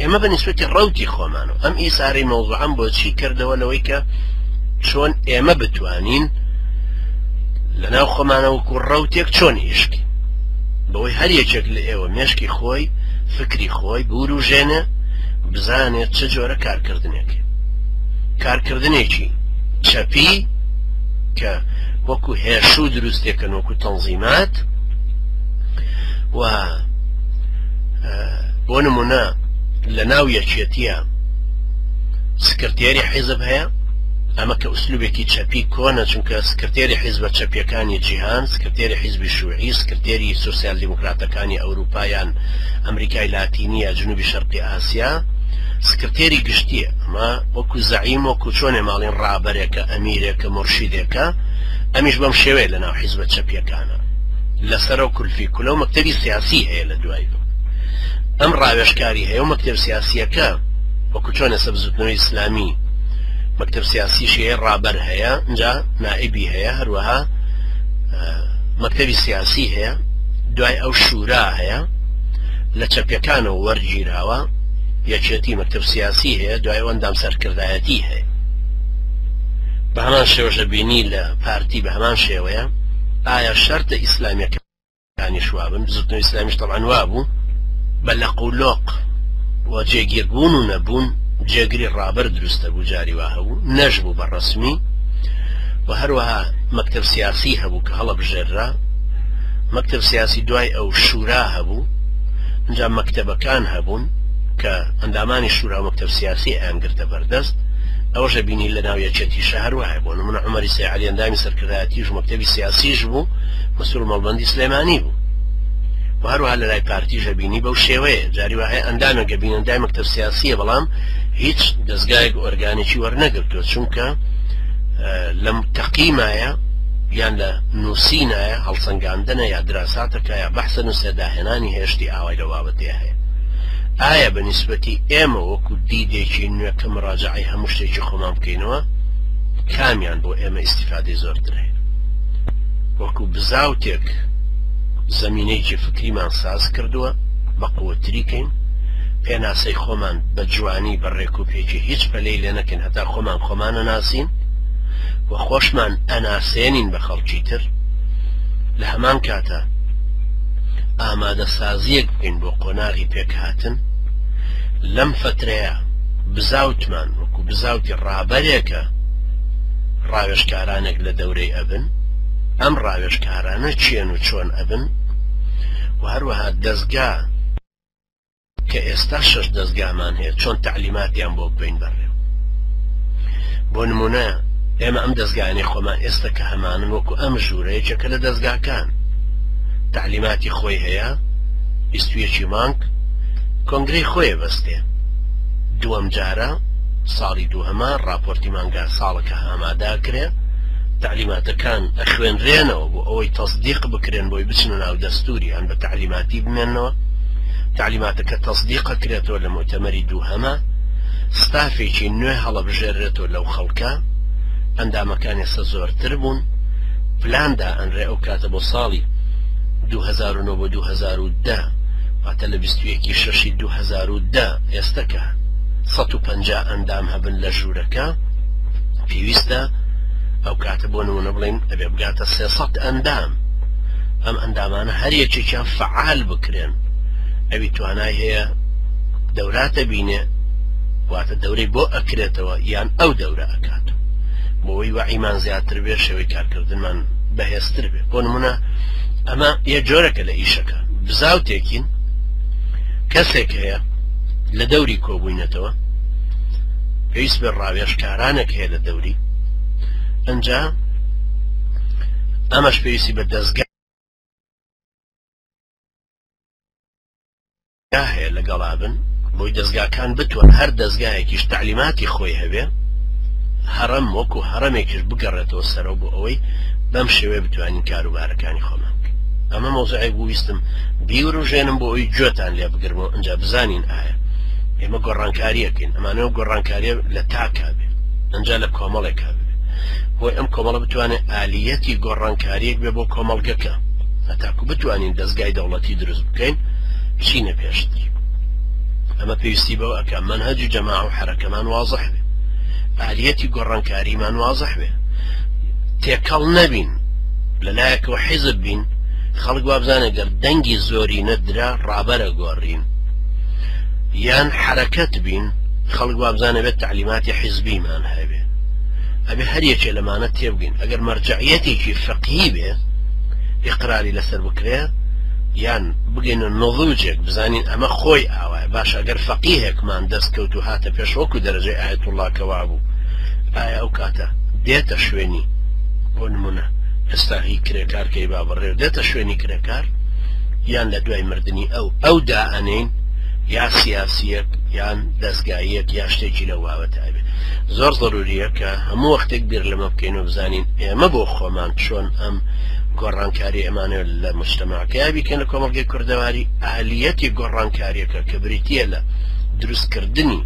ئێمە بەنسبەتی ڕەوتی خۆمانەوە ئەم ئیساری مەوزوعەم بۆچی کردەوە لەوەی کە چۆن ئێمە بتوانین لەناو خۆمانەوەکو ڕەوتێک چۆن ئیشکی بەوەی هەر یەکێک لە ئێوە مێشکی خۆی فکری خۆی بوروژێنێ بزانێت چه جۆرە کارکردنێکی کارکردنێکی چەپی کە وەکو هێشوو دروستێکن وەکو تەنزیمات و بۆ نمونە لە ناو یەکێتیە سکرتێری حیزب هەیە ئەمە کە ئوسلوبێکی چەپی کۆنە چونکە سکرتێری حیزبە چەپیەکانی جیهان سکرتێری حیزبی شوعی سکرتێری سوسیال دیموکراتەکانی ئەوروپایان ئەمریکای لاتینیە جنوبی شەرقی ئاسیا سکرتێری گشتیە ئەمە وەکو زەعیم وەکو چۆنێ ماڵین ڕابەرێکە ئەمیرێکە مرشیدێکە ئەمیش بەم شێوەیە لە ناو حیزبە چەپیەکانە لەسەر و کولفی کولە و مەکتەبی سیاسی هەیە لە دوای ئەم ڕاوێژکاری هەیە و مەکتەب سیاسیەکە وەکو چۆنە سەبزوتنەوەی ئیسلامی مەکتەب سیاسیشی هەیە ڕابەر هەیە اینجا نائبی هەیە هەروەها مەکتەبی سیاسی هەیە دوای ئەو شورا هەیە لە چەپیەکانەوە وەرگیراوە یەکێتی مەکتەب سیاسی هەیە دوای ئەوەندام سەرکردایەتی هەیە بە هەمان شێوەژە بینی لە پارتی بە هەمان شێوەیە ئایا شەرتە ئیسلامیەکانی شوابن بزوتنەوەی ئیسلامیش تەڵعاً وابوو بە لەق و لۆق و جێگیربوون و نەبوون جێگری ڕابەر دروستە بوو جاری وا هەبوو نەژبوو بە ڕەسمی و هەروەها مەکتەب سیاسی هەبوو کە هەڵە بژێررا مەکتەب سیاسی دوای ئەو شورا هەبوو اینجا مەکتەبەکان هەبوون کە ئەندامانی شورا و مەکتەب سیاسی ئەیانگرتە بەردەست ئەوەشە بینی لە ناو یەکێتیشە هەروەها بوو نمونە عومەری سەیعەلی ئەندامی سەرکردایەتیش و مەکتەبی سیاسیش بوو مەسوول مەڵبەندی سلێمانی بوو و هەروەها لە لای پارتیژە بینی بەو شێوەیە جاری وایە ئەندامێکە بین ئەندامی مەکتەب سیاسیە بەڵام هیچ دەستگایەک ئۆرگانێکی وەرنەگرتووە چونکە لەم تەقیمایە یان لە نووسینایە هەڵسەنگاندنە یا دراساتەکە یا بەحسە نووسێ داهێنانی هێشتی ئاوای لە بابەتێ هەیە ئایا بە نیسبەتی ئێمە وەکو دیدێکی نوێ کە مراجعەی هەموو شتێکی خۆمان بکەینەوە کامیان بۆ ئێمە ئیستیفادەی زۆرتر هەیە وەکو بزاوتێک زمینەیەکی فکریمان ساز کردووە بە قووەتریکەین پێناسەی خۆمان بە جوانی بە ڕێکوپێکی هیچ پەلەی لێ نەکەین هەتا خۆمانە ناسین و خۆشمان ئەناسێنین بە خەڵکی تر لە هەمان کاتە ئامادە سازیەک بکەین بۆ قۆناغی پێکهاتن لەم فترەیە بزاوتمان وەکو بزاوتی ڕابەرێکە ڕاوێژکارانێک لە دەورەی ئەبن ئەم ڕاوێژکارانە چێن و چۆن ئەبن و هەروەها دەستگا کە ئێستا 6 دەستگامان هەیە چۆن تعلیماتیان بۆ بین بەڕێو بۆ نمونە ئێمە ئەم دەستگایانی خۆمان ئێستا کە هەمانن وەکو ئەم ژوورەیەکێکە لە دەستگاکان تعلیماتی خۆی هەیە 21 مانگ کۆنگرەی خۆی بەستێ دووەم جارە ساڵی دووهەمە راپۆرتی مانگا ساڵەکە ئاماداکرێ تعلیماتەکان ئەخوێنرێنەوە بۆ ئەوەی تەصدیق بکرێن بۆی بچنە ناو دەستوری ئەن بە تعلیماتی بمێنەوە تعلیماتەکە تەصدیقە کرێتەوە لە مؤتەمەری دووهەمە ستافێکی نوێ هەڵەبژێرێتەوە لەو خەڵکە ئەندامەکان ئێستا زۆرتر بوون پلاندا ئەنرێ ئەو کاتە بۆ ساڵی 2009 بۆ 2010 واتە لە 21/6 2010 ئێستاکە 150 ئەندام هەبن لە ژوورەکە پێویستە ئەو کاتە بۆ نمونە بڵێن ئەبێ بگاتە 300 ئەندام ئەم ئەندامانە هەر یەکێکیان فعال بکرێن ئەوی توانای هەیە دەوراتە بینێ واتە دەورەی بۆ ئەکرێتەوە یان ئەو دەورە ئەکاتەوە بۆەوەی وەعیمان زیاتر بێ شێوەی کارکردنمان بەهێزتر بێ بۆ نمونە ئەمە یە جۆرەکە لە ئیشەکە بزاوتێکین کەسێک هەیە لە دەوری کۆبووینەتەوە پێویست بێ ڕاوێژکارانێک هەیە لە دەوری ئەنجا ئەمەش پێویستی بە دەستگا هەیە لەگەڵا بن بۆی دەستگاکان بتوان هەر دەستگایەکیش تعلیماتی خۆی هەبێ هەڕەم وەکو هەڕەمێکیش بگەڕێتەوە سەرەوە بۆ ئەوەی بەم شێوەیە بتوانین کاروبارەکانی خۆمان بکەین ئەمە مۆزوعێک بوو ویستم بیوروژێنم بۆ ئەوی گوێتان لێ بگرمەوە ئەنجا بزانین ئایا ئێمە گۆڕانکاریەکەین ئەمانەوە گۆڕانکاریە لە تاکا بێ ئەنجا لە کۆمەڵێکا بێ بۆی ئەم کۆمەڵە بتوانێت ئالیەتی گۆڕانکاریەک بێ بۆ کۆمەڵگەکە هەتاکو بتوانین دەستگای دەوڵەتی دروست بکەین چینە پێشتر ئەمە پێویستی بەوە ئەکە منهەج جەماع و حرەکەمان واضح بێ، ئالیەتی گۆڕانکاریمان واضح بێ، تێکەڵ نەبین لەلایەکەوە حیزب بین خەڵک وابزانە گەر دەنگی زۆری نەدرا ڕابەرە گۆڕین، یان حرەکەت بین خەڵک وابزانە بێت تعلیماتی حیزبیمان هەبێ، ئەبێ هەر یەکێ لەمانە تێبگەین. ئەگەر مەرجعیەتێکی فەقیهی بێ ئیقراری لەسەر بکرێ یان بگەینە نەضوجێک بزانین ئەمە خۆی ئاوایە، باش ئەگەر فەقیهێکمان دەستکەوت و هاتە پێش وەکو دەرەجەی ئایەت الله کەوا بوو، ئایا ئەو کاتە دێتە شوێنی بۆ نمونە ئێستا هی کرێکارکەی با بڕێ دێتە شوێنی کرێکار، یان لە دوای مردنی ئەو دائەنین یا سیاسیەک یان دەستگاییەک یا شتێکی لە واوەتە بێت. زۆر ضروریە کە هەموو وەختێک بیر لەمە بکەین و بزانین ئێمە بۆ خۆمان چۆن ئەم گۆڕانکاری ئەمانە لە مجتەماعەکە بیکەن لە کۆمەڵگەی کوردەواری. ئالیەتی گۆڕانکاریەکە کە بریتیە لە دروستکردنی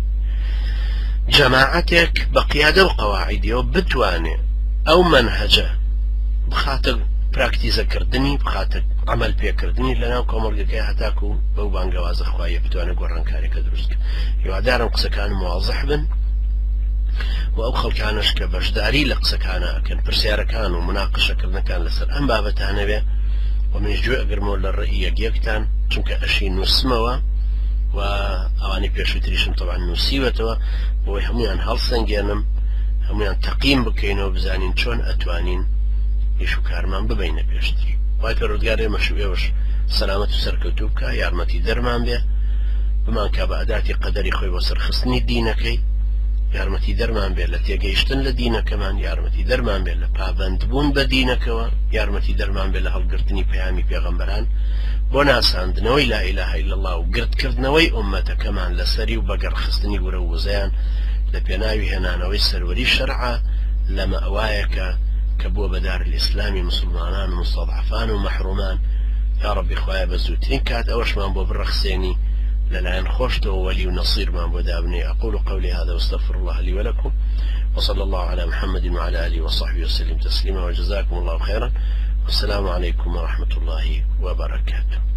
جەماعەتێک بە قیادە و قەواعیدیەوە بتوانێ ئەو منهەجە بخاتە پراکتیزەکردنی، بخاتە عمل پێکردنی لەناو کۆمەڵگەکەی هەتاکو بەو بانگەوازە خوایە بتوانێت گۆڕانکاریەکە دروستکە. هیوادارم قسەکانم واضح بن و ئەو خەڵکانش کە بەشداری لە قسەکانە ئەکەن پرسیارەکان و مناقشەکردنەکان لەسەر ئەم بابەتانە بێ و منیش گوێ ئەگرمەوە لە ڕێی یەکێکتان، چونکە ئەشی نووسمەوە و ئەوانی پێشووتریشم تەوان نووسیوەتەوە بۆی هەمویان هەڵسەنگێنم، هەمویان تەقیم بکەینەوە بزانین چۆن ئەتوانین ئیش و کارمان ببینە پێشتر. وای پەروەردگار ئێمەش ئێوەش سەلامەت و سەرکەوتوو بکە، یارمەتی دەرمان بێ، بمان کا بە ئەداتی قەدەری خۆی بۆ سەرخستنی دینەکەی، یارمەتی دەرمان بێت لە تێگەیشتن لە دینەکەمان، یارمەتی دەرمان بێت لە پابەندبوون بە دینەکەوە، یارمەتی دەرمان بێت لە هەڵگرتنی پەیامی پێغەمبەران بۆ ناساندنەوەی لا ئیلاهە ئیلا الله و گرتکردنەوەی ئومەتەکەمان لەسەری و بەگەڕخستنی گورە و وزەیان لە پێناوی هێنانەوەی سەروەری شەرعە لە مەوایەکە کە بووە بەدار الئیسلامی مسلمانان و مستەضعفان و مەحرومان. یا ربی خوایە بە زووترین کات ئەوەشمان بۆ بڕەخسێنی لەلایەن خۆشتەوە وەلی و نەصیرمان بۆ دابنێ. أقول قولي هذا واستغفر الله لي ولكم وصلى الله على محمد وعلى آله وصحبه وسلم تسليما وجزاكم الله خيرا والسلام عليكم ورحمة الله وبركاته.